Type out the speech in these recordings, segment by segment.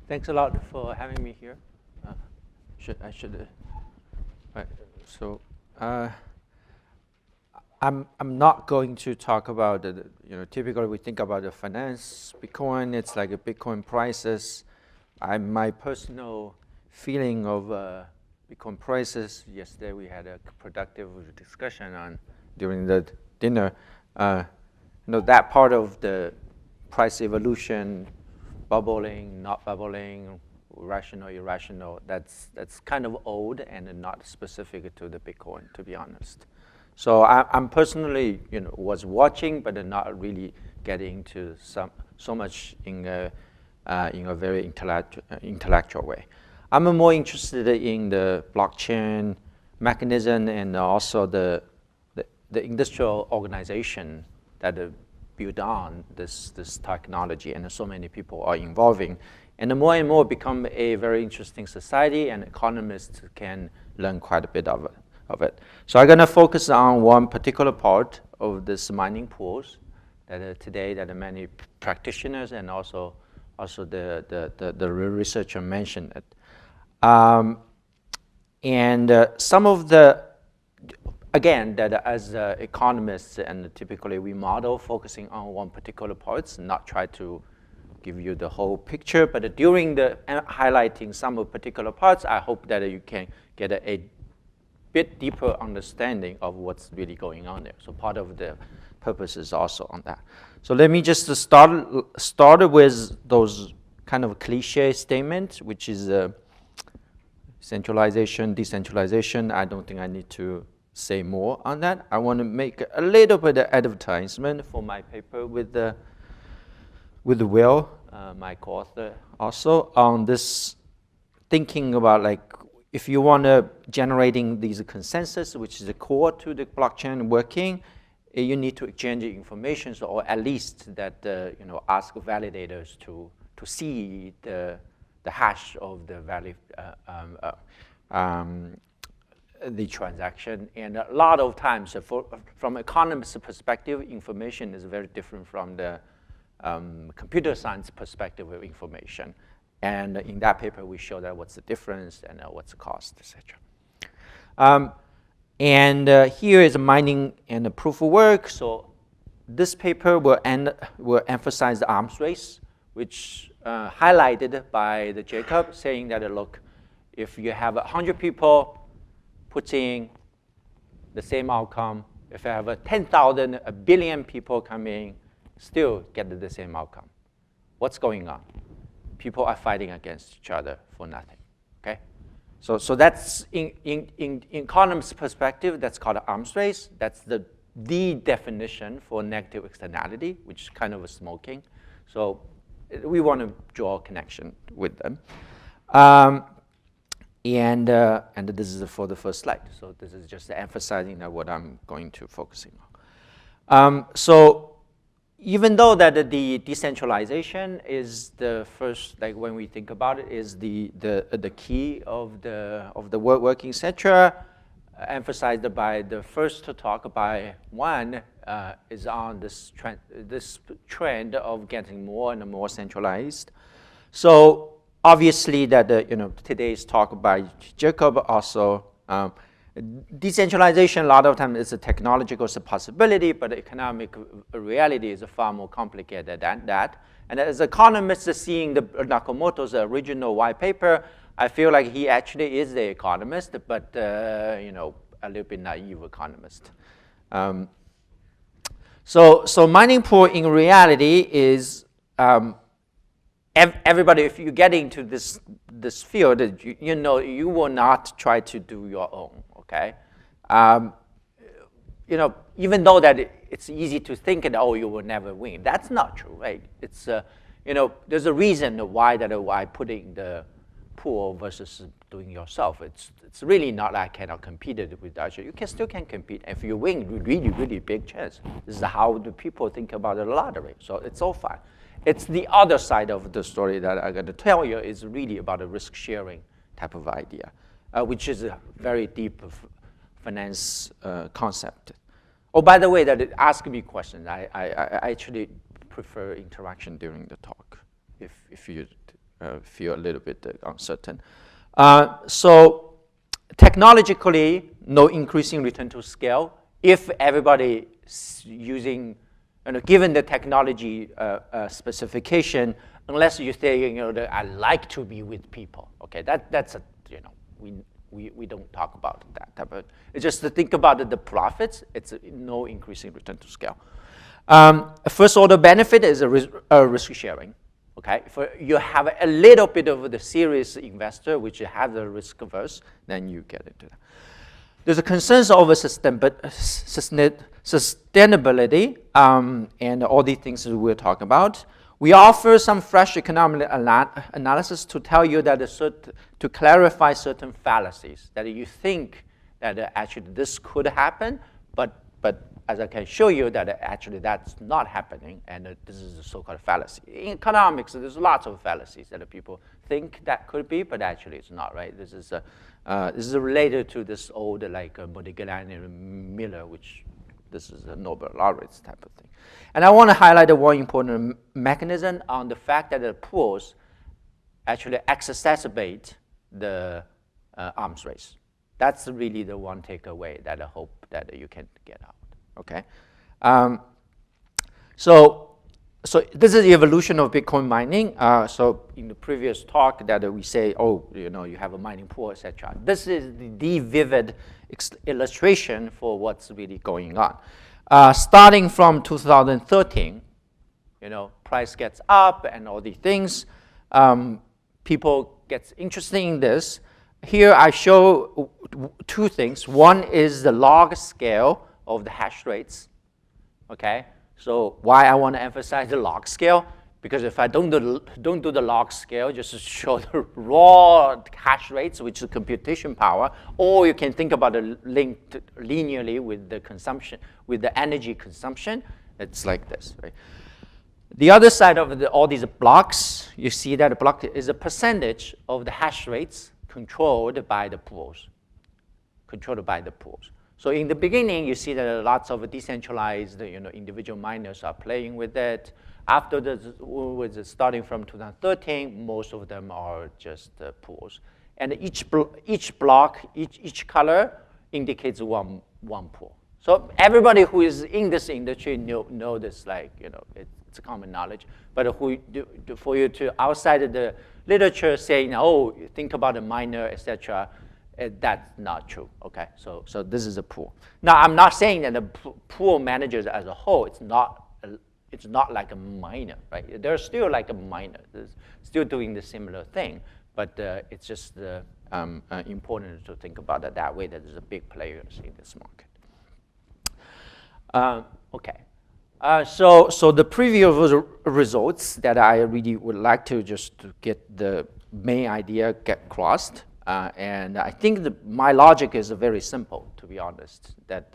Thanks a lot for having me here. Right. So I'm not going to talk about typically we think about the finance Bitcoin. It's like a Bitcoin prices. My personal feeling of Bitcoin prices. Yesterday we had a productive discussion on during the dinner. That part of the price evolution, bubbling, not bubbling, rational, irrational, that's kind of old and not specific to the Bitcoin, to be honest. So I'm personally, was watching, but not really getting to so much in a very intellectual way. I'm more interested in the blockchain mechanism and also the industrial organization that built on this technology, and so many people are involving. And more and more become a very interesting society, and economists can learn quite a bit of it. So I'm going to focus on one particular part of this mining pools that today that many practitioners and also the researcher mentioned it. Some of the, again, that as economists and typically we model focusing on one particular parts, not try to give you the whole picture, but during the highlighting some of particular parts, I hope that you can get a bit deeper understanding of what's really going on there. So part of the purpose is also on that. So let me just start with those kind of cliche statements, which is centralization, decentralization. I don't think I need to say more on that. I want to make a little bit of advertisement for my paper with Will, my co-author, also on this thinking about like if you want to generating these consensus, which is the core to the blockchain working, you need to exchange information, or at least that ask validators to see the hash of the the transaction. And a lot of times, from economist perspective, information is very different from the computer science perspective of information. And in that paper, we show that what's the difference and what's the cost, etc. Here is mining and the proof of work. So this paper will emphasize the arms race, which highlighted by the Jacob saying that, look, if you have 100 people putting the same outcome, if you have 10,000, a billion people coming, still get the same outcome. What's going on? People are fighting against each other for nothing, okay? So that's, in economists' perspective, that's called an arms race. That's the definition for negative externality, which is kind of a smoking. So we want to draw a connection with them. And this is for the first slide. So this is just emphasizing that what I'm going to focusing on. So even though that the decentralization is the first, like when we think about it, is the key of the working, etc., emphasized by the first talk by one is on this trend of getting more and more centralized. So obviously that today's talk by Jacob also decentralization a lot of times is a technological possibility, but economic reality is far more complicated than that. And as economists seeing the Nakamoto's original white paper, I feel like he actually is the economist, but a little bit naive economist. So mining pool in reality is everybody. If you get into this field, you will not try to do your own. Okay, even though that it's easy to think that you will never win. That's not true, right? It's there's a reason why putting the pool versus doing yourself. It's really not like I cannot compete with that. You still can compete. If you win, really big chance. This is how the people think about the lottery. So it's all fine. It's the other side of the story that I'm going to tell you is really about a risk sharing type of idea, which is a very deep finance concept. Oh, by the way, ask me questions. I actually prefer interaction during the talk, if you feel a little bit uncertain. So technologically, no increasing return to scale. If everybody using, given the technology specification, unless you say, that I like to be with people. Okay, that's a, we don't talk about that. But it's just to think about the profits. It's no increasing return to scale. First order benefit is a risk sharing. Okay, if you have a little bit of the serious investor, which have the risk averse, then you get into that. There's a consensus over sustainability and all the things that we're talking about. We offer some fresh economic analysis to tell you that to clarify certain fallacies that you think that actually this could happen, but as I can show you that actually that's not happening, and this is a so-called fallacy. In economics, there's lots of fallacies that people think that could be, but actually it's not, right? This is related to this old Modigliani and Miller, which this is a Nobel laureates type of thing. And I want to highlight one important mechanism on the fact that the pools actually exacerbate the arms race. That's really the one takeaway that I hope that you can get out. Okay, so this is the evolution of Bitcoin mining. So in the previous talk that we say, you have a mining pool, etc. This is the vivid illustration for what's really going on. Starting from 2013, price gets up and all these things. People get interested in this. Here I show two things. One is the log scale of the hash rates, okay? So why I want to emphasize the log scale? Because if I don't do the log scale, just to show the raw hash rates, which is computation power, or you can think about it linked linearly with the consumption, with the energy consumption, it's like this, right? The other side of all these blocks, you see that a block is a percentage of the hash rates controlled by the pools, So in the beginning, you see that lots of decentralized, individual miners are playing with it. After starting from 2013, most of them are just pools. And each block, each color indicates one pool. So everybody who is in this industry know this, it's a common knowledge. But for you to outside of the literature saying, think about a miner, etc., that's not true, okay? So this is a pool. Now, I'm not saying that the pool managers as a whole, it's not like a miner, right? They're still like a miner, they're still doing the similar thing, but it's just important to think about it that way, that there's a big players in this market. Okay. So the preview of the results that I really would like to just to get the main idea get crossed. And I think my logic is very simple, to be honest. That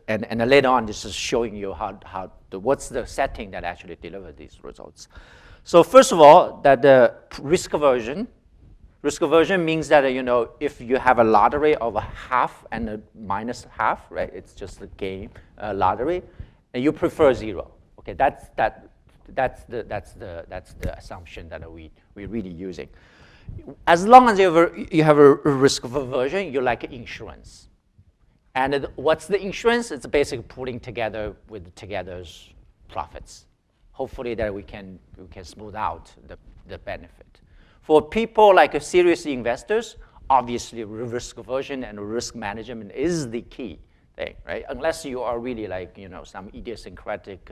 and later on, this is showing you what's the setting that actually delivers these results. So first of all, that the risk aversion means that if you have a lottery of a half and a minus half, right? It's just a game lottery, and you prefer zero. Okay, that's the assumption that we're really using. As long as you have a risk of aversion, you like insurance. And what's the insurance? It's basically pulling together with together's profits. Hopefully that we can smooth out the benefit. For people like serious investors, obviously risk aversion and risk management is the key thing, right? Unless you are really some idiosyncratic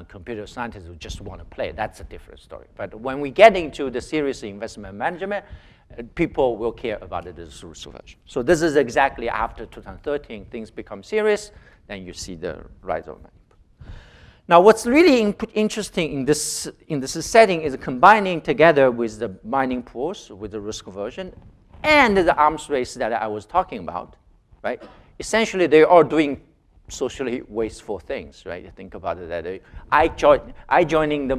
computer scientists who just want to play, that's a different story. But when we get into the serious investment management, people will care about it as risk aversion. So this is exactly after 2013, things become serious, then you see the rise of money. Now, what's really interesting in this setting is combining together with the mining pools, with the risk aversion, and the arms race that I was talking about, right? Essentially, they are doing socially wasteful things, right? You think about it that I joining the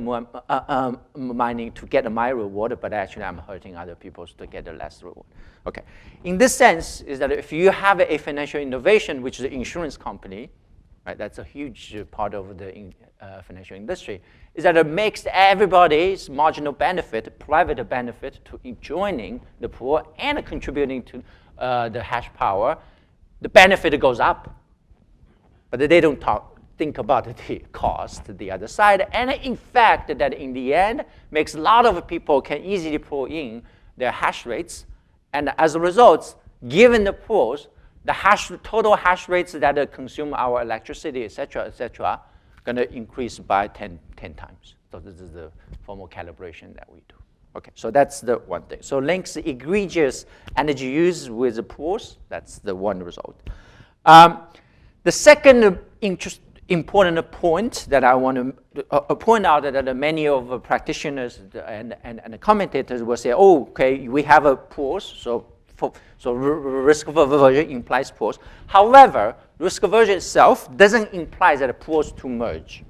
mining to get my reward, but actually I'm hurting other people to get a less reward. Okay. In this sense, is that if you have a financial innovation, which is an insurance company, right? That's a huge part of the financial industry, is that it makes everybody's marginal benefit, private benefit to joining the pool and contributing to the hash power, the benefit goes up. But they don't think about the cost, the other side. And in fact, that in the end, makes a lot of people can easily pull in their hash rates. And as a result, given the pools, the total hash rates that consume our electricity, et cetera, going to increase by 10 times. So this is the formal calibration that we do. Okay, so that's the one thing. So links egregious energy use with the pools. That's the one result. The second important point that I want to point out that many of the practitioners and commentators will say, oh, okay, we have a pools, so risk of aversion implies pools. However, risk aversion itself doesn't imply that pools to merge.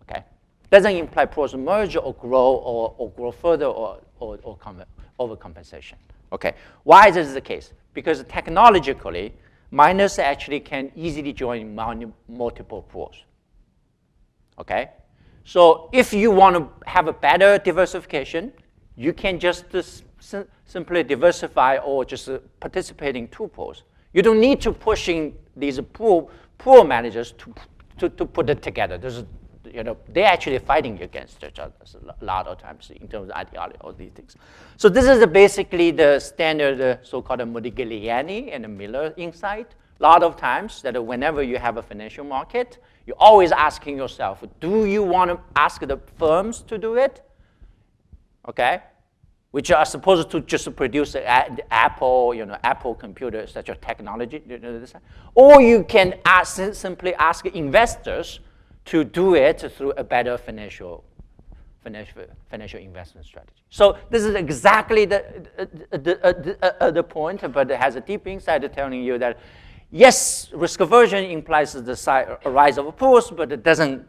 Okay, doesn't imply pools to merge or grow further or overcompensation. Okay, why is this the case? Because technologically, miners actually can easily join multiple pools. Okay, so if you want to have a better diversification, you can just simply diversify or just participate in two pools. You don't need to push in these pool managers to put it together. They're actually fighting against each other a lot of times in terms of ideology, all these things. So this is basically the standard so-called Modigliani and Miller insight. A lot of times that whenever you have a financial market, you're always asking yourself, do you want to ask the firms to do it? Okay, which are supposed to just produce Apple, Apple computer, such a technology, or you can simply ask investors to do it through a better financial investment strategy. So this is exactly the point, but it has a deep insight telling you that, yes, risk aversion implies the rise of pools, but it doesn't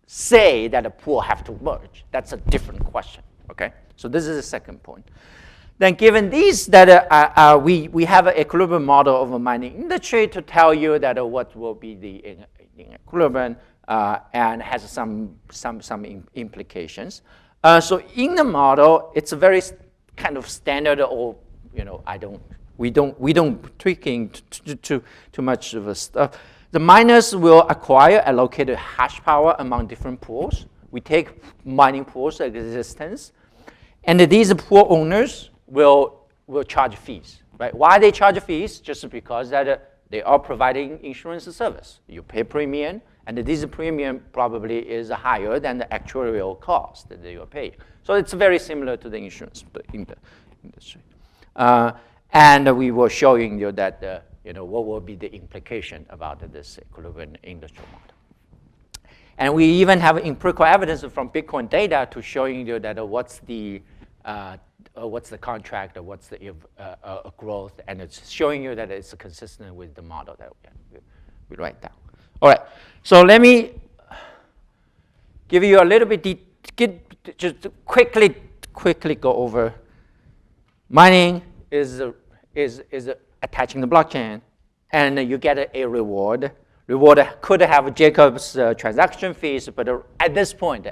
say that a pool have to merge. That's a different question, okay? So this is the second point. Then given these, that we have an equilibrium model of a mining industry to tell you that what will be the equilibrium, and has some implications. So in the model, it's a very kind of standard, or we don't tweaking too much of a stuff. The miners will acquire allocated hash power among different pools. We take mining pools existence, and these pool owners will charge fees, right? Why they charge fees? Just because that they are providing insurance service. You pay premium, and this premium probably is higher than the actuarial cost that you are paying. So it's very similar to the insurance industry. And we were showing you that what will be the implication about this equilibrium industrial model. And we even have empirical evidence from Bitcoin data to showing you that what's the contract, or what's the growth, and it's showing you that it's consistent with the model that we write down. All right, so let me give you a little bit, just quickly go over. Mining is attaching the blockchain, and you get a reward. Reward could have Jacob's transaction fees, but at this point,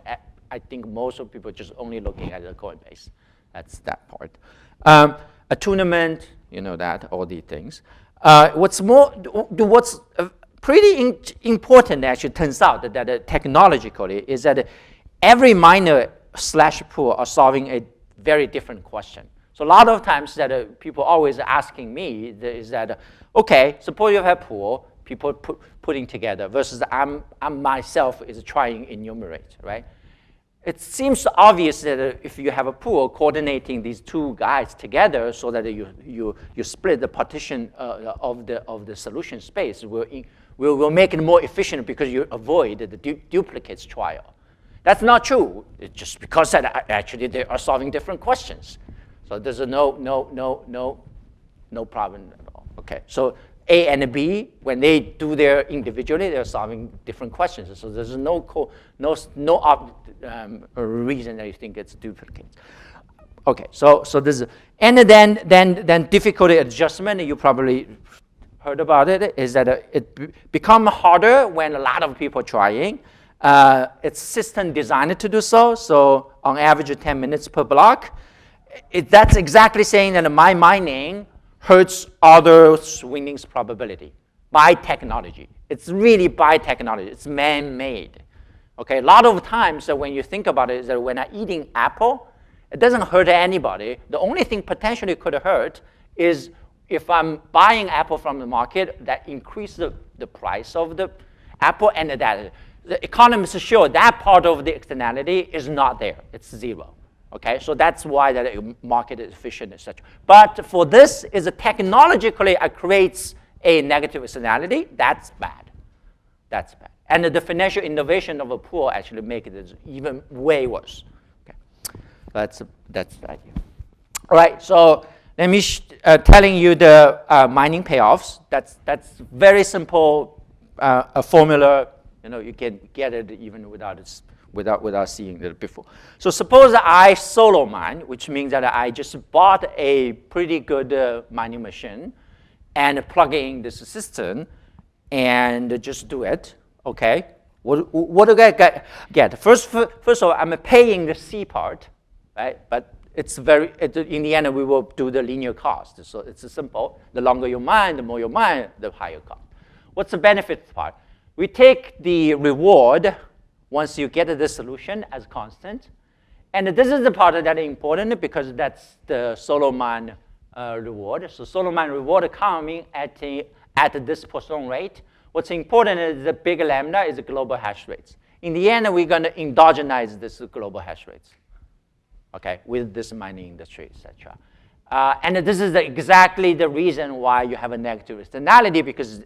I think most of people just only looking at the Coinbase. That's that part. A tournament, that, all these things. What's pretty important, actually, turns out that technologically is that every miner / pool are solving a very different question. So a lot of times that people always asking me is that, okay, suppose you have a pool, people putting together versus I'm myself is trying enumerate, right? It seems obvious that if you have a pool coordinating these two guys together so that you split the partition of the solution space will make it more efficient because you avoid the duplicates trial. That's not true. It's just because that actually they are solving different questions. So there's no problem at all. Okay, so A and B, when they do their individually, they're solving different questions. So there's no reason that you think it's duplicates. Okay, so this is, and then difficulty adjustment. You probably heard about it, is that it become harder when a lot of people trying. It's system designed to do so. So on average, 10 minutes per block. That's exactly saying that my mining hurts others' winnings probability by technology. It's really by technology. It's man-made. Okay, a lot of times when you think about it is that when I'm eating apple, it doesn't hurt anybody. The only thing potentially could hurt is if I'm buying apple from the market, that increases the price of the apple, and that the economists show that part of the externality is not there. It's zero. Okay, so that's why the market is efficient, etc. But for this, is technologically it creates a negative externality. That's bad. That's bad. And the financial innovation of a pool actually makes it even way worse. Okay, that's the idea. All right, so let me telling you the mining payoffs. That's very simple a formula. You can get it even without seeing it before. So suppose I solo mine, which means that I just bought a pretty good mining machine and plug in this system and just do it. Okay, what do I get? First of all, I'm paying the C part, right? But in the end, we will do the linear cost. So it's simple. The longer you mine, the more you mine, the higher cost. What's the benefit part? We take the reward once you get the solution as constant. And this is the part that is important because that's the solo mine reward. So solo mine reward coming at this % rate. What's important is the big lambda is the global hash rates. In the end, we're going to endogenize this global hash rates, okay, with this mining industry, etc. And this is exactly the reason why you have a negative externality, because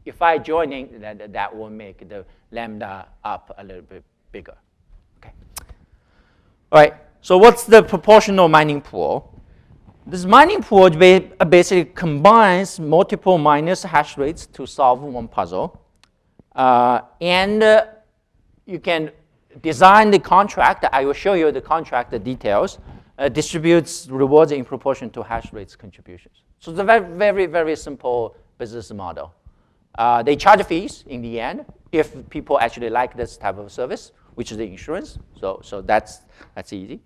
if I join in, that will make the lambda up a little bit bigger. Okay. All right. So what's the proportional mining pool? This mining pool basically combines multiple miners' hash rates to solve one puzzle. And you can design the contract. I will show you the contract, the details. Distributes rewards in proportion to hash rates contributions. So it's a very, very, very simple business model. They charge fees in the end if people actually like this type of service, which is the insurance. So that's easy.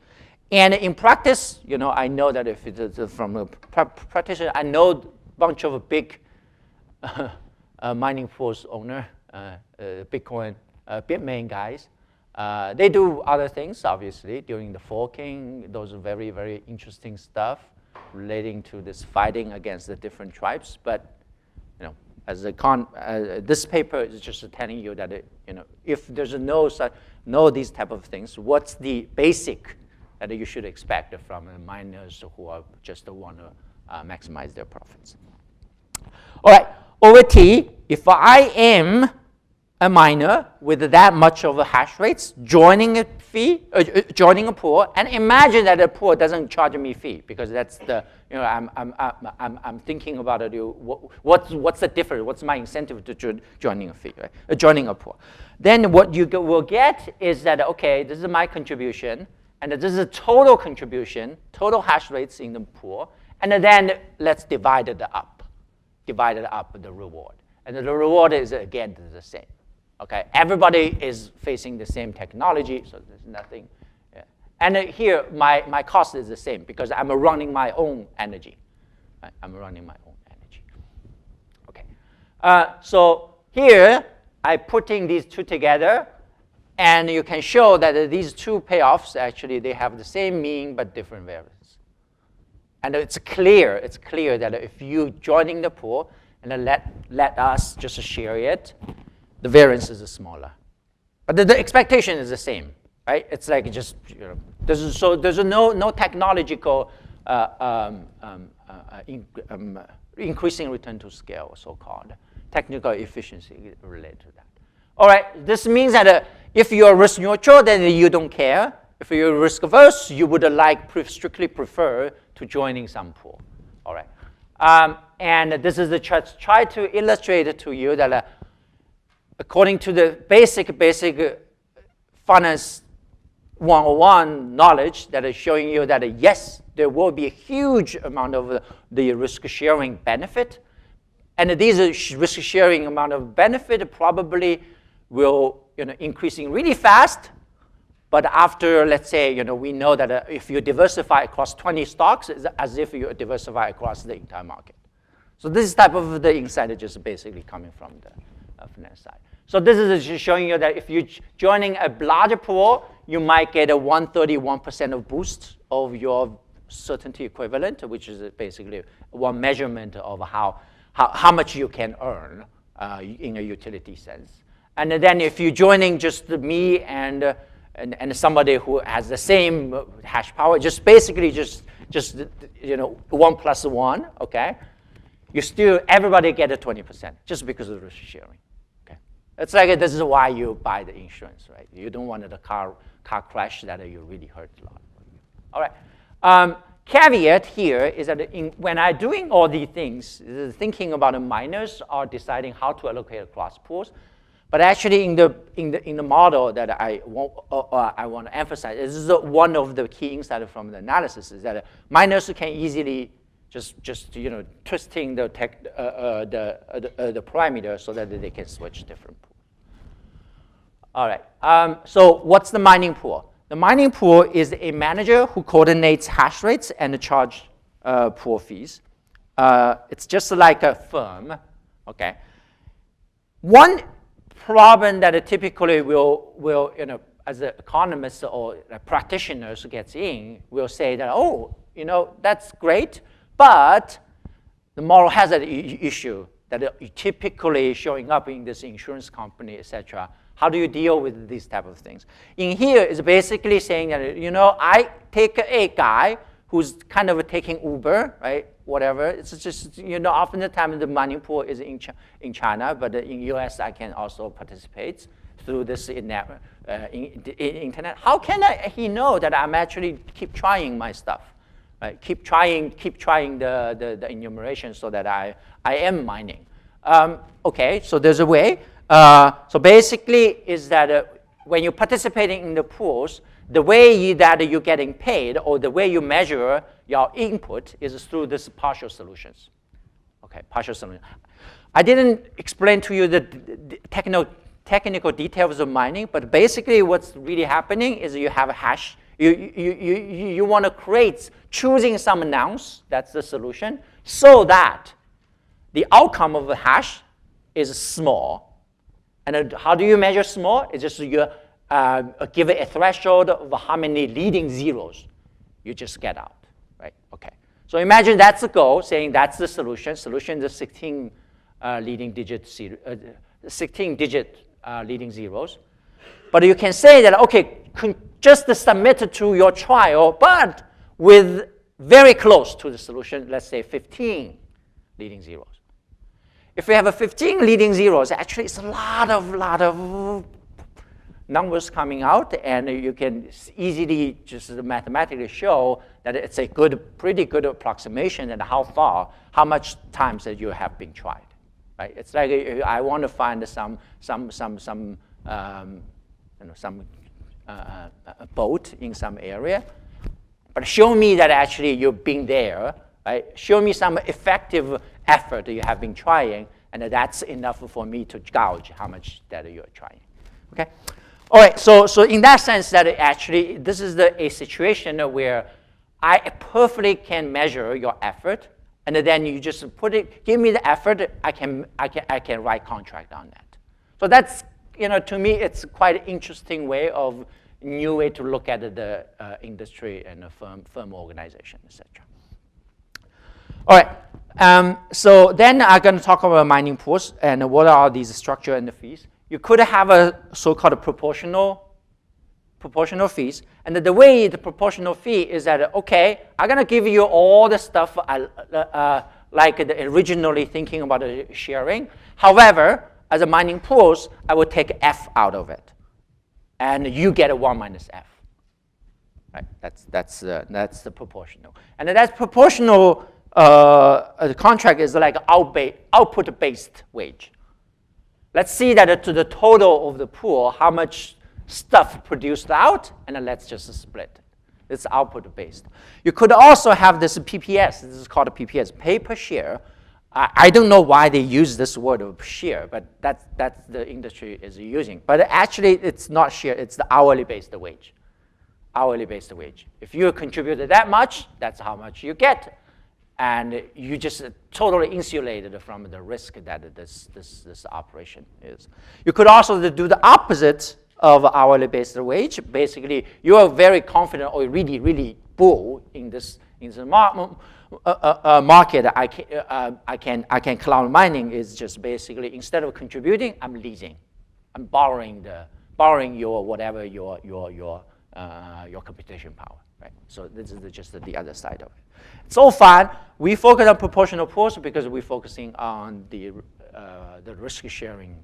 And in practice, I know that if it's from a practitioner, I know a bunch of big mining pools owner, Bitcoin, Bitmain guys. They do other things, obviously, during the forking. Those are very, very interesting stuff relating to this fighting against the different tribes. But as this paper is just telling you that if there's no these type of things, what's the basic that you should expect from miners who are just want to maximize their profits? All right, over T, if I am a miner with that much of a hash rates, joining a pool, and imagine that a pool doesn't charge me fee, because that's the I'm thinking about it. What's the difference? What's my incentive to joining a fee, right? Joining a pool. Then what you will get is that this is my contribution, and this is a total contribution, total hash rates in the pool, and then let's divide it up the reward, and the reward is again the same. Okay, everybody is facing the same technology, so there's nothing. Yeah. And here, my cost is the same because I'm running my own energy. Right? I'm running my own energy. Okay, so here, I'm putting these two together, and you can show that these two payoffs, actually, they have the same mean but different variance. And it's clear that if you joining the pool, and let us just share it, the variance is smaller. But the expectation is the same, right? It's like just, there's no technological increasing return to scale, so-called. Technical efficiency related to that. All right, this means that if you're risk neutral, then you don't care. If you're risk averse, you would strictly prefer to joining some pool. All right, and this is the chart. Try to illustrate to you that according to the basic finance 101 knowledge that is showing you that yes, there will be a huge amount of the risk sharing benefit, And these risk-sharing amount of benefit probably will increasing really fast. But after, let's say, we know that if you diversify across 20 stocks, it's as if you diversify across the entire market. So this type of the insight is just basically coming from the finance side. So this is just showing you that if you're joining a larger pool, you might get a 131% of boost of your certainty equivalent, which is basically one measurement of how much you can earn in a utility sense. And then if you're joining just me and somebody who has the same hash power, just basically just 1 plus 1, okay? Everybody get a 20% just because of risk sharing. Okay, it's like this is why you buy the insurance, right? You don't want the car crash that you really hurt a lot. All right. Caveat here is that when I'm doing all these things, thinking about the miners or deciding how to allocate across pools, but actually in the model that I want to emphasize, this is one of the key insights from the analysis is that miners can easily just twisting the parameter so that they can switch different pools. All right. So what's the mining pool? The mining pool is a manager who coordinates hash rates and charge pool fees. It's just like a firm. Okay. One problem that typically will as an economist or practitioners gets in, will say that, oh, that's great, but the moral hazard issue that typically showing up in this insurance company, etc. How do you deal with these type of things? In here is basically saying that, I take a guy who's kind of taking Uber, right? Whatever. It's just, often the time the mining pool is in China, but in US I can also participate through this internet. How can he know that I'm actually keep trying my stuff? Right? Keep trying the enumeration so that I am mining. Okay, so there's a way. So basically is that when you're participating in the pools, the way that you're getting paid or the way you measure your input is through this partial solutions. Okay, partial solution. I didn't explain to you the technical details of mining, but basically what's really happening is you have a hash. You want to create, choosing some nouns, that's the solution, so that the outcome of the hash is small. And how do you measure small? It's just you give it a threshold of how many leading zeros you just get out, right? Okay. So imagine that's the goal, saying that's the solution. Solution is 16 leading digit leading zeros. But you can say that, okay, just submit it to your trial, but with very close to the solution, let's say 15 leading zeros. If we have a 15 leading zeros, actually it's a lot of numbers coming out, and you can easily just mathematically show that it's a pretty good approximation and how much times that you have been tried, right? It's like I want to find some boat in some area, but show me that actually you've been there, right? Show me some effective effort you have been trying, and that's enough for me to gauge how much that you're trying. Okay. All right. So in that sense, that actually this is a situation where I perfectly can measure your effort, and then you just give me the effort. I can write contract on that. So that's to me it's quite an interesting way of new way to look at the industry and the firm organization, etc. All right. So then I'm going to talk about mining pools and what are these structure and the fees. You could have a so-called proportional fees, and the way the proportional fee is that, okay, I'm going to give you all the stuff like originally thinking about the sharing. However, as a mining pools, I would take F out of it, and you get a 1 minus F. Right? That's the proportional, and that's proportional. The contract is like output-based wage. Let's see that to the total of the pool, how much stuff produced out, and then let's just split it. It's output-based. You could also have this PPS. This is called a PPS, pay per share. I don't know why they use this word of share, but that's the industry is using. But actually, it's not share, it's the hourly based wage. Hourly based wage. If you contributed that much, that's how much you get. And you just totally insulated from the risk that this operation is. You could also do the opposite of hourly based wage. Basically, you are very confident or really, really bull in this market. I can cloud mining is just basically instead of contributing, I'm leasing, I'm borrowing your whatever your computation power, right? So this is just the other side of it. So far, we focus on proportional pools because we're focusing on the risk sharing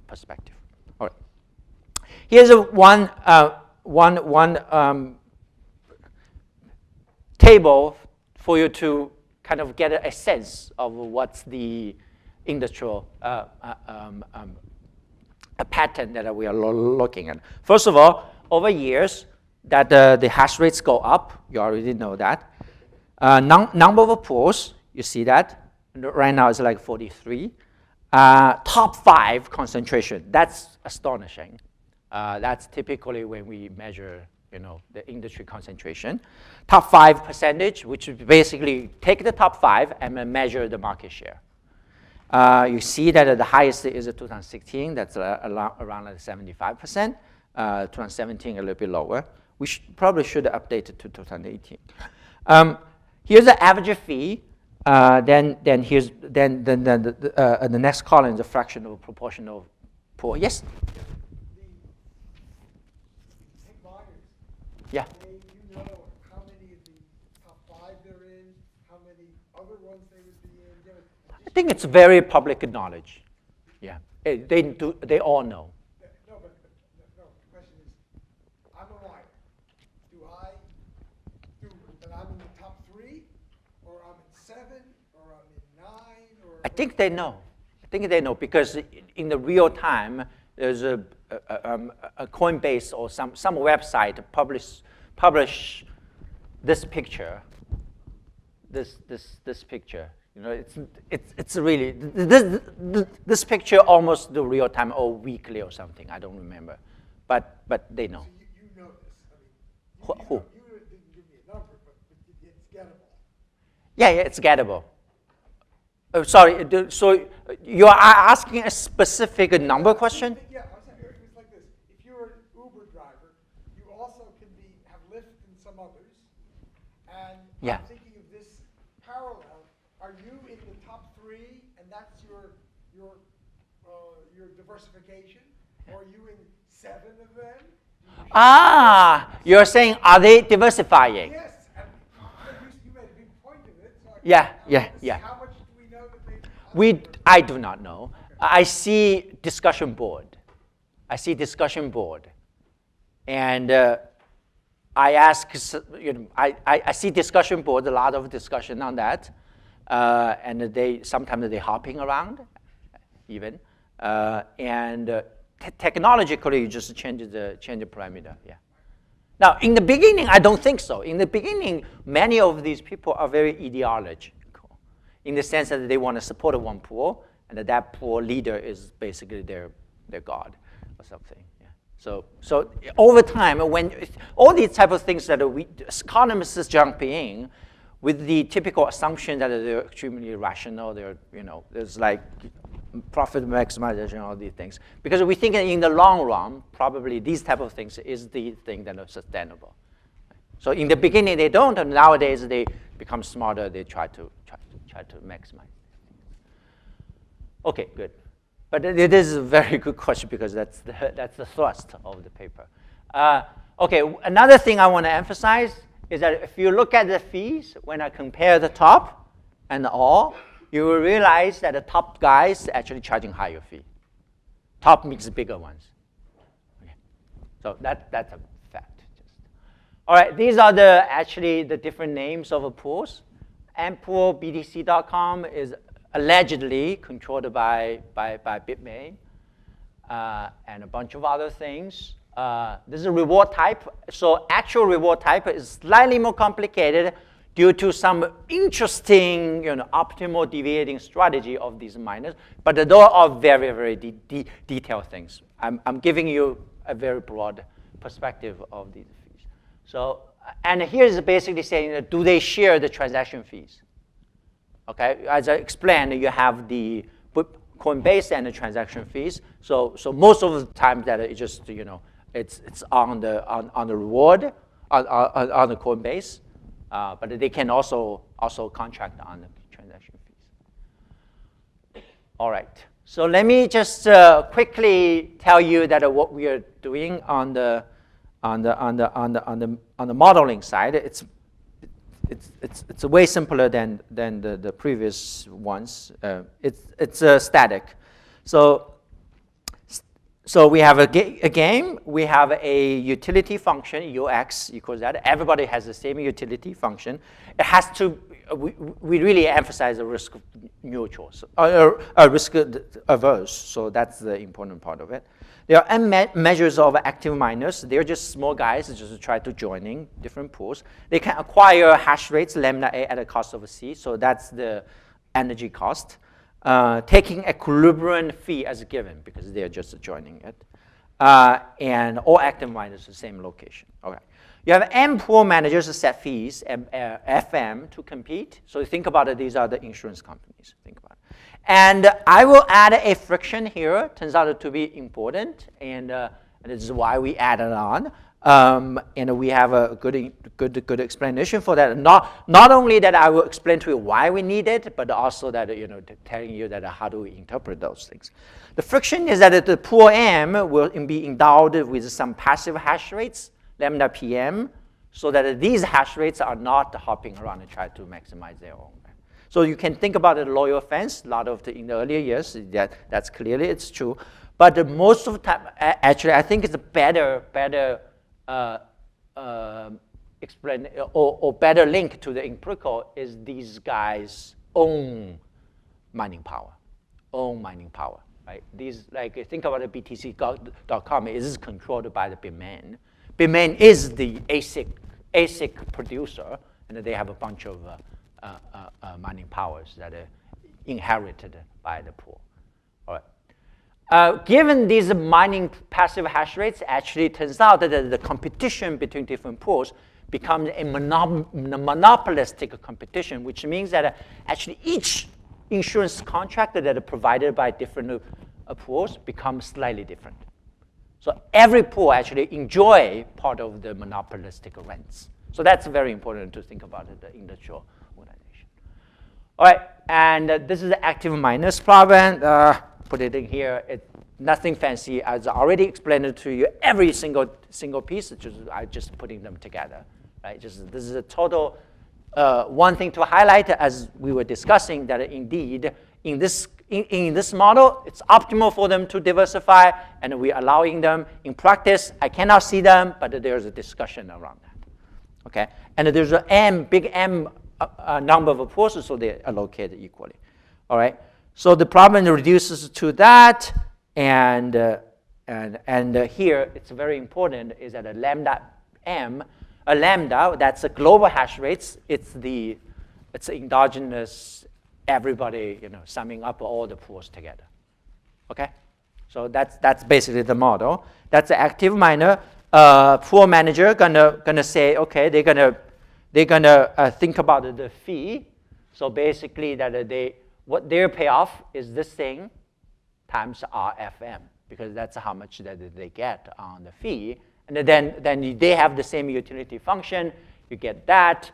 perspective. All right. Here's one table for you to kind of get a sense of what's the industrial a pattern that we are looking at. First of all, over years, that the hash rates go up. You already know that. Number of pools, you see that. Right now it's like 43. Top 5 concentration, that's astonishing. That's typically when we measure the industry concentration. Top 5 percentage, which is basically take the top 5 and measure the market share. You see that the highest is 2016, that's around 75%. 2017 a little bit lower. We probably should update it to 2018. Here's the average fee. Then here's the next column is a fraction of proportional pool. Yes. Yeah. You know how many of the top 5 they're in, how many other ones they would be in. I think it's very public knowledge. Yeah, they all know. No, but the question is, I'm a writer. Do I do that? I'm in the top 3, or I'm in 7, or I'm in 9, or? I think they know. I think they know because in the real time, there's a Coinbase or some website publish this picture. This picture. It's really this picture almost the real time or weekly or something. I don't remember, but they know. So you know this. I mean, Who? You didn't give me a number, but it's gettable. Yeah, it's gettable. Sorry, so you are asking a specific number question? Yeah, I was saying, it's like this. If you're an Uber driver, you also can have Lyft and some others. And Yeah. I'm thinking of this parallel. Are you in the top 3, and that's your diversification? Or are you in 7 of them? You're saying, are they diversifying? Yes. And you made a big point of it. So Yeah. How much do we know that they? I do not know. I see discussion board. And I ask, I see discussion board, a lot of discussion on that. And sometimes they're hopping around even. And technologically, you just change the parameter, yeah. Now, in the beginning, I don't think so. In the beginning, many of these people are very ideological in the sense that they want to support one pool, and that pool leader is basically their god or something. Yeah. So over time, when all these type of things that economists jump in with the typical assumption that they're extremely rational, there's like profit maximization, all these things. Because we think in the long run, probably these type of things is the thing that are sustainable. So in the beginning they don't, and nowadays they become smarter. They try to maximize. Okay, good. But it is a very good question because that's the thrust of the paper. Okay, another thing I want to emphasize is that if you look at the fees, when I compare the top and the all, you will realize that the top guys are actually charging higher fee. Top means bigger ones. Okay. So that's a fact. All right, these are actually the different names of the pools. MPoolBTC.com is allegedly controlled by Bitmain and a bunch of other things. This is a reward type. So actual reward type is slightly more complicated. due to some interesting, optimal deviating strategy of these miners, but those are very, very detailed things. I'm giving you a very broad perspective of these fees. So, and here's basically saying, do they share the transaction fees? Okay, as I explained, you have the Coinbase and the transaction fees. So most of the time that it just, it's on the reward on the Coinbase. But they can also contract on the transaction fees. All right. So let me just quickly tell you that what we are doing on the modeling side. It's way simpler than the previous ones. It's static. So we have a game, we have a utility function, UX equals that. Everybody has the same utility function. It has to, we really emphasize the risk neutral, risk averse, so that's the important part of it. There are n measures of active miners. They're just small guys just to try to joining different pools. They can acquire hash rates, lambda A at a cost of C, so that's the energy cost. Taking equilibrium fee as a given because they're just joining it. And all active miners the same location. Okay. You have M pool managers set fees, FM, to compete. So think about it, these are the insurance companies. Think about it. And I will add a friction here. Turns out to be important, and this is why we added on. And we have a good explanation for that. Not only that I will explain to you why we need it, but also that telling you that how do we interpret those things. The friction is that the pool M will be endowed with some passive hash rates, lambda PM, so that these hash rates are not hopping around and try to maximize their own. So you can think about the loyal fence. A lot of in the earlier years, that's clearly it's true. But most of the time, actually, I think it's a better explain or better link to the empirical is these guys' own mining power, right? These, like, think about the BTC.com, it is controlled by the Bitmain. Bitmain is the ASIC producer, and they have a bunch of mining powers that are inherited by the pool. All right. Given these mining passive hash rates, actually it turns out that the competition between different pools becomes a monopolistic competition, which means that actually each insurance contract that are provided by different pools becomes slightly different. So every pool actually enjoy part of the monopolistic rents. So that's very important to think about the industrial organization. All right, and this is the active miners problem. Put it in here. It's nothing fancy. As I already explained it to you, every single piece. I just putting them together, right? This is a total. One thing to highlight, as we were discussing, that indeed in this model, it's optimal for them to diversify, and we're allowing them. In practice, I cannot see them, but there's a discussion around that. Okay, and there's a big M number of pools, so they are located equally. All right. So the problem reduces to that, and here it's very important is that a lambda M, a lambda that's a global hash rates. It's endogenous. Everybody, summing up all the pools together. Okay, so that's basically the model. That's the active miner. Pool manager gonna say, okay, they're gonna think about the fee. So basically, that what their payoff is this thing times RFM, because that's how much that they get on the fee. And then they have the same utility function. You get that.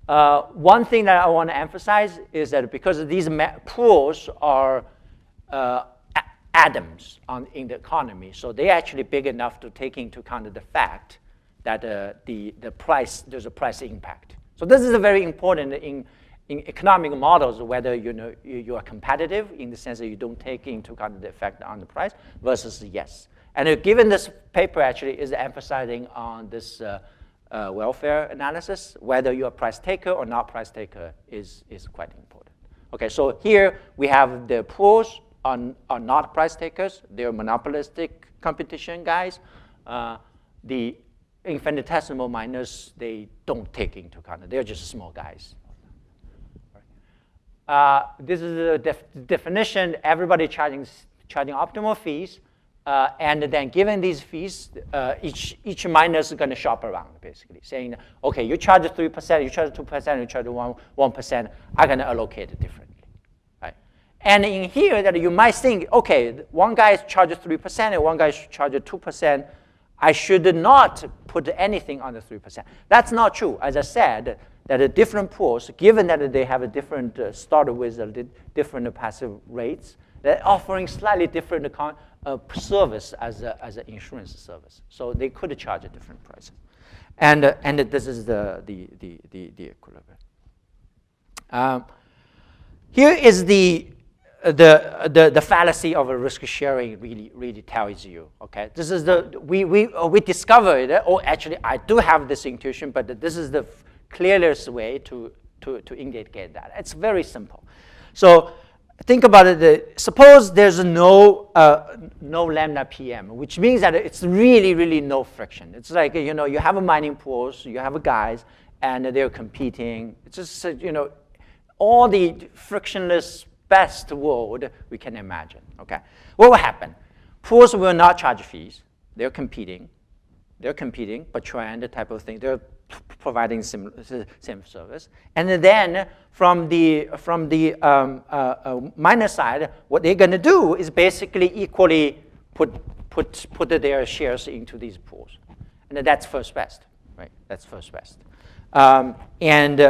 One thing that I want to emphasize is that because these pools are atoms in the economy, so they're actually big enough to take into account the fact that the price, there's a price impact. So this is very important in economic models, whether you are competitive in the sense that you don't take into account the effect on the price versus yes. And given this paper actually is emphasizing on this welfare analysis, whether you're a price taker or not price taker is quite important. Okay, so here we have the pools are not price takers. They're monopolistic competition guys. The infinitesimal miners, they don't take into account. They're just small guys. This is the definition. Everybody charging optimal fees, and then given these fees, each miner is going to shop around, basically, saying, okay, you charge 3%, you charge 2%, you charge 1%. I'm going to allocate it differently, right? And in here, that you might think, okay, one guy charges 3% and one guy charges 2%. I should not put anything on the 3%. That's not true. As I said, that the different pools, given that they have a different started with different passive rates, they're offering slightly different service as an insurance service. So they could charge a different price. And this is the equilibrium. Here is the fallacy of a risk sharing really tells you, okay? This is we discovered, or actually I do have this intuition, but this is the clearest way to indicate that. It's very simple. So think about it. Suppose there's no lambda PM, which means that it's really no friction. It's like, you know, you have a mining pools, you have guys, and they're competing. It's just, you know, all the frictionless best world we can imagine, okay? What will happen? Pools will not charge fees. They're competing, but trend type of thing. They're providing same service. And then from the miner side, what they're going to do is basically equally put their shares into these pools. And that's first best, right? That's first best. And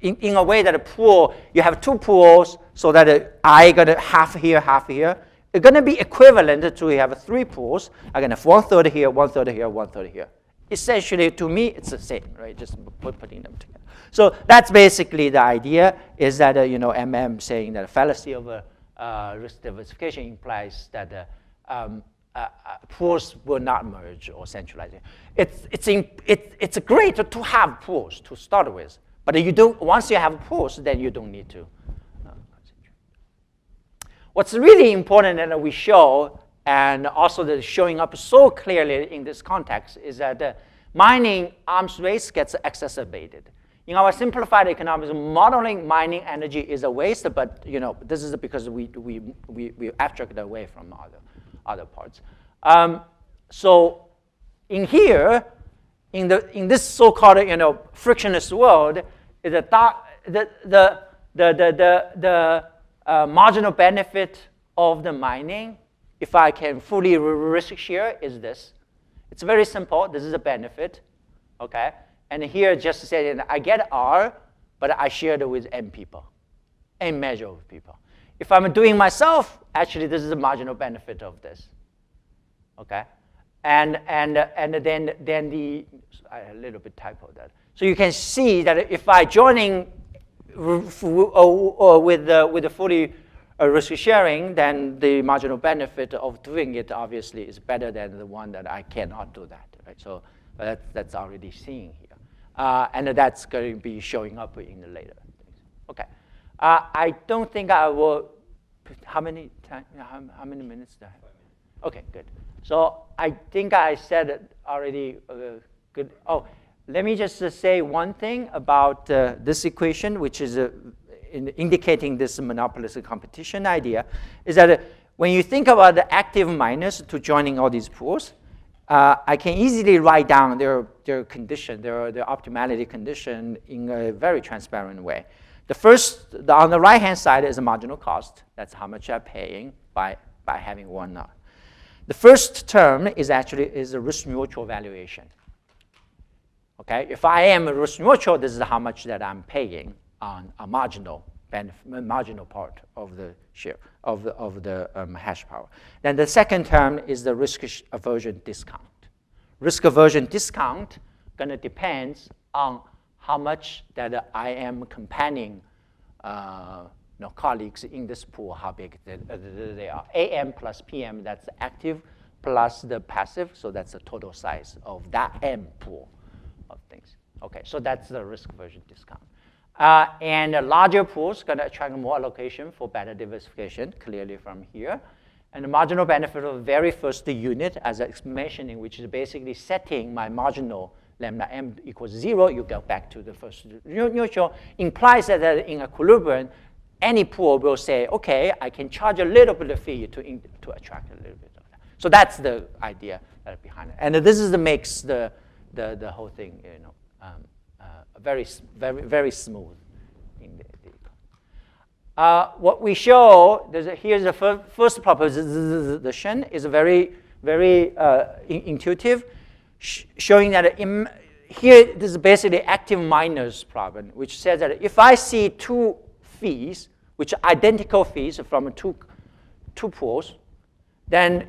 in a way that a pool, you have two pools, so that I got a half here, half here. It's going to be equivalent to have three pools. I'm going to have 1/3 here, 1/3 here, 1/3 here. Essentially, to me, it's the same, right? Just putting them together. So that's basically the idea. Is that you know, saying that a fallacy of risk diversification implies that pools will not merge or centralize. It's great to have pools to start with, but you don't. Once you have pools, then you don't need to. What's really important that we show, and also that is showing up so clearly in this context, is that mining arms race gets exacerbated. In our simplified economics, modeling mining energy is a waste, but you know, this is because we abstract away from other parts. So in here, in this so-called, you know, frictionless world, is the marginal benefit of the mining, if I can fully risk share, is this. It's very simple. This is a benefit, okay? And here just saying I get R, but I shared it with N people, N measure of people. If I'm doing myself, actually this is a marginal benefit of this, okay? And then the a little bit typo that. So you can see that if I joining with the fully risk sharing, then the marginal benefit of doing it obviously is better than the one that I cannot do that, right? So that's already seen here. And that's going to be showing up in the later things. Okay. I don't think I will, how many minutes do I have? Okay, good. So I think I said it already good. Oh, let me just say one thing about this equation, which is indicating this monopolistic competition idea, is that when you think about the active miners to joining all these pools, I can easily write down their condition, their optimality condition in a very transparent way. The first, on the right-hand side is a marginal cost. That's how much I'm paying by having one node. The first term is actually a risk mutual valuation. Okay, if I am a risk mutual, this is how much that I'm paying on a marginal part of the share of the hash power. Then the second term is the risk aversion discount. Risk aversion discount gonna depends on how much that I am companion colleagues in this pool, how big they are. AM plus PM, that's the active, plus the passive, so that's the total size of that M pool of things. Okay, so that's the risk aversion discount. And larger pools gonna attract more allocation for better diversification, clearly from here. And the marginal benefit of the very first unit, as I was mentioning, which is basically setting my marginal lambda m equals 0, you go back to the first neutral, implies that in equilibrium, any pool will say, okay, I can charge a little bit of fee to attract a little bit of that. So that's the idea behind it. And this is the makes the whole thing, very, very, very smooth in the what we show, here's the first proposition, is very, very intuitive, showing that here, this is basically active minors problem, which says that if I see two fees, which are identical fees from two pools, then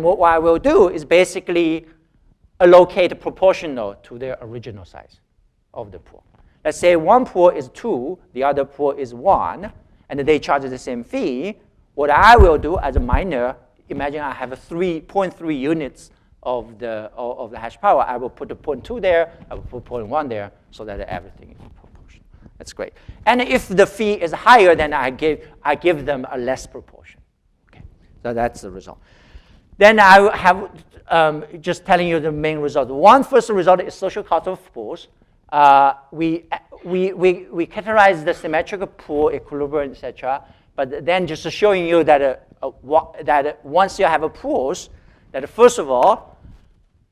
what I will do is basically allocate proportional to their original size of the pool. Let's say one pool is 2, the other pool is 1, and they charge the same fee. What I will do as a minor, imagine I have 3.3 units of the hash power. I will put the 0.2 there, I will put 0.1 there, so that everything is proportional. That's great. And if the fee is higher, then I give them a less proportion. Okay, so that's the result. Then I have just telling you the main result. One first result is social cost of pools. We categorize the symmetrical pool, equilibrium, etc. But then just showing you that that once you have a pools, that first of all,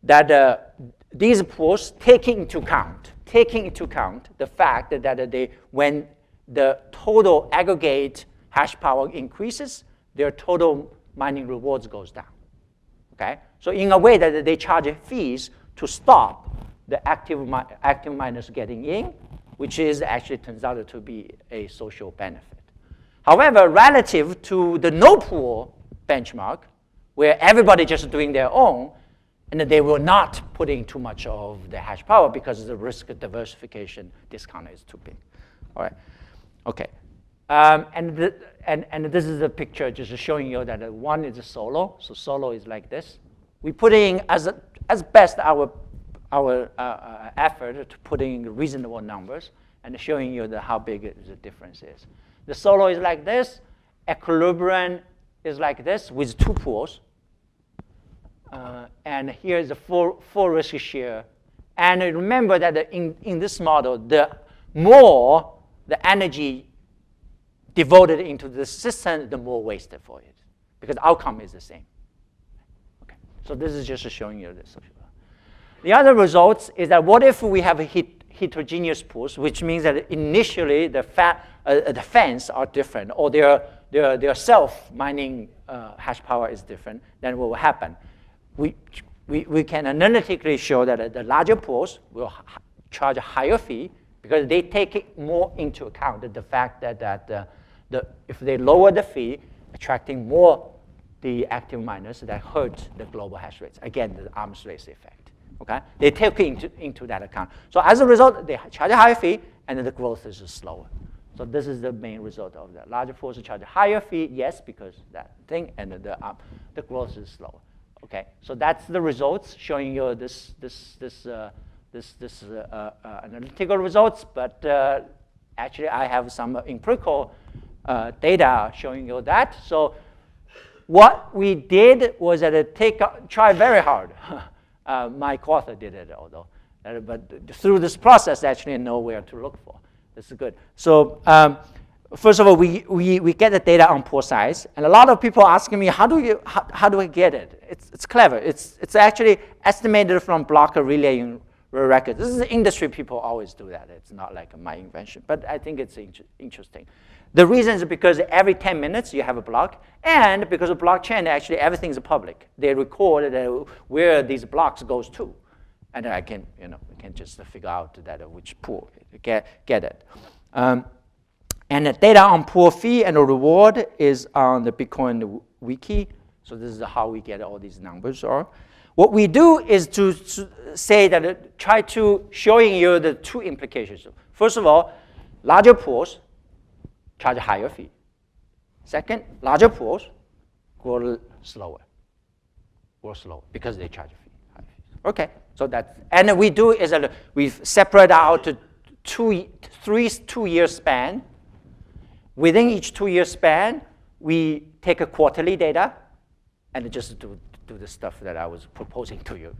that these pools taking into account the fact that when the total aggregate hash power increases, their total mining rewards goes down. Okay, so in a way that they charge fees to stop the active miners getting in, which is actually turns out to be a social benefit. However, relative to the no pool benchmark, where everybody just doing their own, and they will not put in too much of the hash power because the risk of diversification discount is too big. All right, okay. And this is a picture just showing you that one is a solo. So solo is like this. We put in as best our effort to put in reasonable numbers and showing you how big the difference is. The solo is like this. Equilibrium is like this with two pools. And here is the full risk share. And remember that in this model, the more the energy devoted into the system, the more wasted for it, because the outcome is the same. Okay, so this is just showing you this. The other results is that what if we have a heterogeneous pools, which means that initially the fans are different, or their self-mining hash power is different, then what will happen? We can analytically show that the larger pools will charge a higher fee because they take it more into account the fact that if they lower the fee, attracting more the active miners, that hurt the global hash rates. Again, the arms race effect. Okay, they take it into that account. So as a result, they charge a higher fee, and the growth is slower. So this is the main result of that. Larger pools charge a higher fee, yes, because that thing, and the growth is slower. Okay, so that's the results showing you this analytical results. But actually, I have some empirical data showing you that. So what we did was that try very hard. My co-author did it, although, but through this process, actually know where to look for. This is good. So first of all, we get the data on pool size, and a lot of people asking me, how do I get it? It's clever. It's actually estimated from block relaying records. This is industry people always do that. It's not like my invention, but I think it's interesting. The reason is because every 10 minutes you have a block, and because of blockchain, actually everything is public. They record where these blocks goes to, and I can we can just figure out that which pool get it. And the data on pool fee and reward is on the Bitcoin wiki. So this is how we get all these numbers are. What we do is to say that try to showing you the two implications. First of all, larger pools charge a higher fee. Second, larger pools grow slower because they charge a fee. Higher fees. Okay, so that, and we do is that we separate out three 2-year span. Within each 2-year span, we take a quarterly data, and just do the stuff that I was proposing to you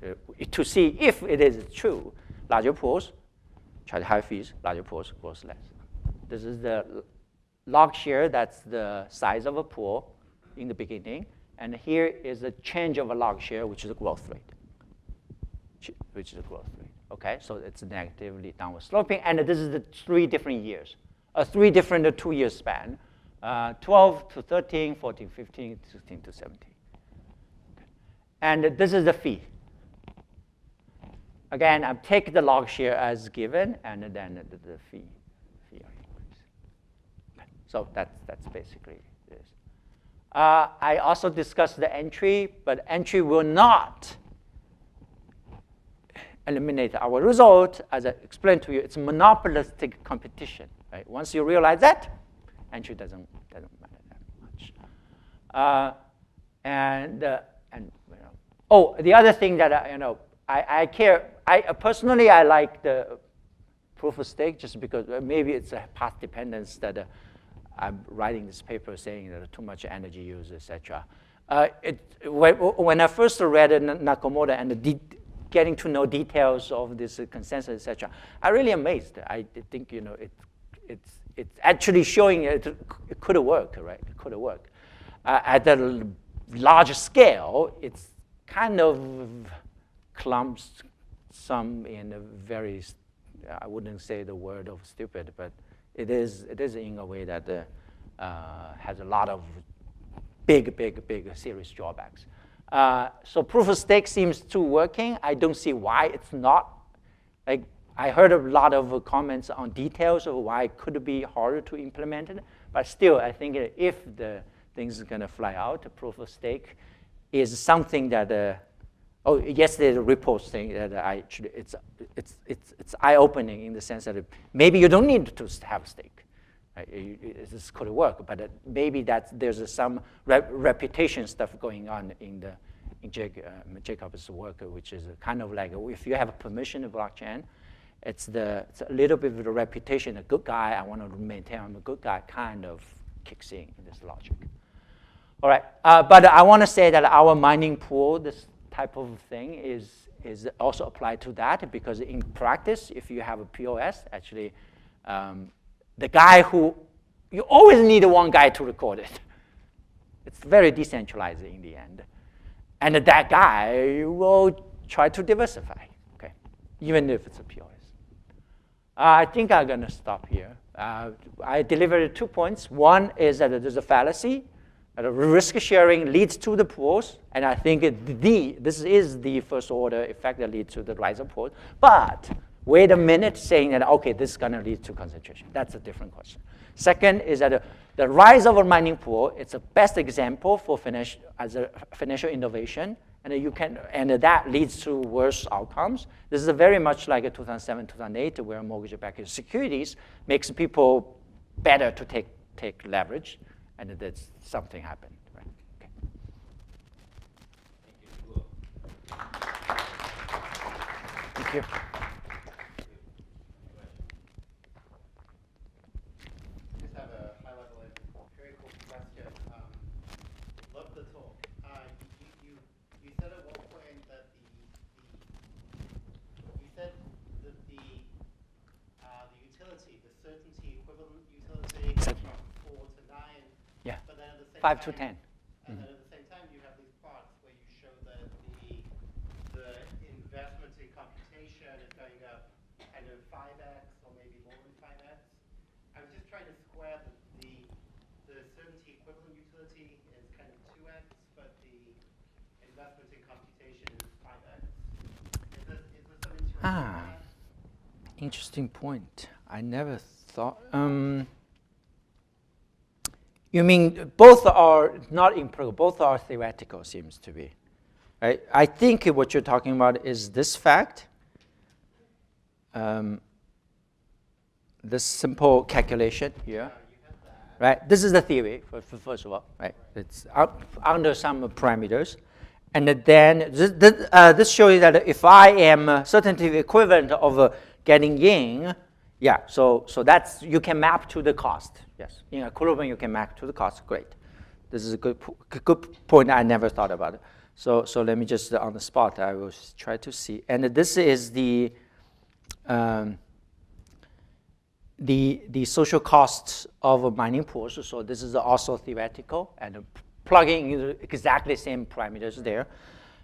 to see if it is true. Larger pools charge high fees, larger pools grows less. This is the log share, that's the size of a pool in the beginning. And here is the change of a log share, which is a growth rate. Okay, so it's negatively downward sloping. And this is the 3 different years, 3 different 2-year span, 12 to 13, 14, 15, 16 to 17. Okay. And this is the fee. Again, I take the log share as given, and then the fee increase. Okay. So that's basically this. I also discussed the entry, but entry will not eliminate our result. As I explained to you, it's monopolistic competition. Right? Once you realize that, entry doesn't matter that much. The other thing that I care. Personally, I like the proof of stake just because maybe it's a path dependence that I'm writing this paper saying that too much energy use, etc. When I first read Nakamoto and getting to know details of this consensus, etc., I really amazed. I think it's actually showing it could work, right? It could work. At a large scale, it's kind of clumps some in a very, I wouldn't say the word of stupid, but it is in a way that has a lot of big serious drawbacks. So proof of stake seems to working. I don't see why it's not. Like I heard a lot of comments on details of why it could be harder to implement it, but still I think if the things are gonna fly out, proof of stake is something that. Yesterday the report saying that it's eye-opening in the sense that maybe you don't need to have a stake. Right? This could work, but maybe there's some reputation stuff going on in Jacob's work, which is kind of like if you have a permission of blockchain, it's a little bit of the reputation, a good guy, I want to maintain I'm a good guy, kind of kicks in this logic. All right, but I want to say that our mining pool, this type of thing is also applied to that, because in practice, if you have a POS, actually, the guy who, you always need one guy to record it. It's very decentralized in the end. And that guy will try to diversify, okay, even if it's a POS. I think I'm gonna stop here. I delivered 2 points. One is that there's a fallacy. Risk sharing leads to the pools, and I think this is the first order effect that leads to the rise of pools. But wait a minute, saying that okay, this is going to lead to concentration. That's a different question. Second is that the rise of a mining pool. It's a best example for financial innovation, and that leads to worse outcomes. This is very much like a 2007, 2008, where mortgage-backed securities makes people better to take leverage. And that's something happened, right? Okay. Thank you. Just have a high-level empirical question. Love the talk. You said at one point that the utility, the certainty equivalent utility, from 4 to 9. Yeah. But then at the same 5 to time, 10. And then at the same time, you have these plots where you show that the investment in computation is going up kind of 5x or maybe more than 5x. I was just trying to square the certainty equivalent utility is kind of 2x, but the investment in computation is 5x. Is there some interaction there? Interesting point. I never thought. You mean both are not empirical, both are theoretical, seems to be. Right? I think what you're talking about is this fact, this simple calculation here. Right? This is the theory, first of all. Right? It's under some parameters. And then this shows you that if I am certainty equivalent of getting in, yeah, so that's, you can map to the cost. Yes, in equilibrium, you can map to the cost. Great. This is a good point. I never thought about it. So let me just on the spot. I will try to see. And this is the social costs of mining pools. So this is also theoretical and plugging in exactly the same parameters there.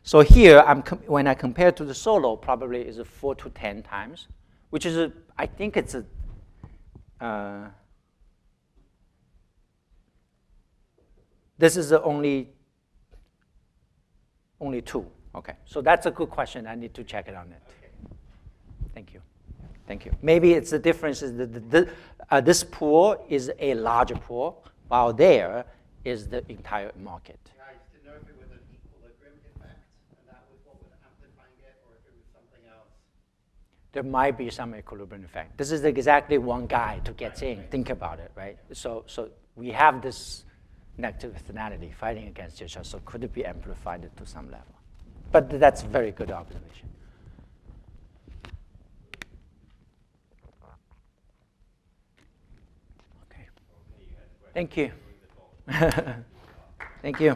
So here, when I compare to the solo, probably is 4 to 10 times, which is I think it's this is only 2. Okay, so that's a good question. I need to check it on it. Okay. Thank you. Thank you. Maybe it's the difference is that this pool is a larger pool, while there is the entire market. Yeah, I just didn't know if it was an equilibrium effect, and that was what was amplifying it, or if it was something else. There might be some equilibrium effect. This is exactly one guy to get in. Think about it, right? So we have this negative externality fighting against each other, so could it be amplified to some level? But that's a very good observation. Okay. Thank you. Thank you.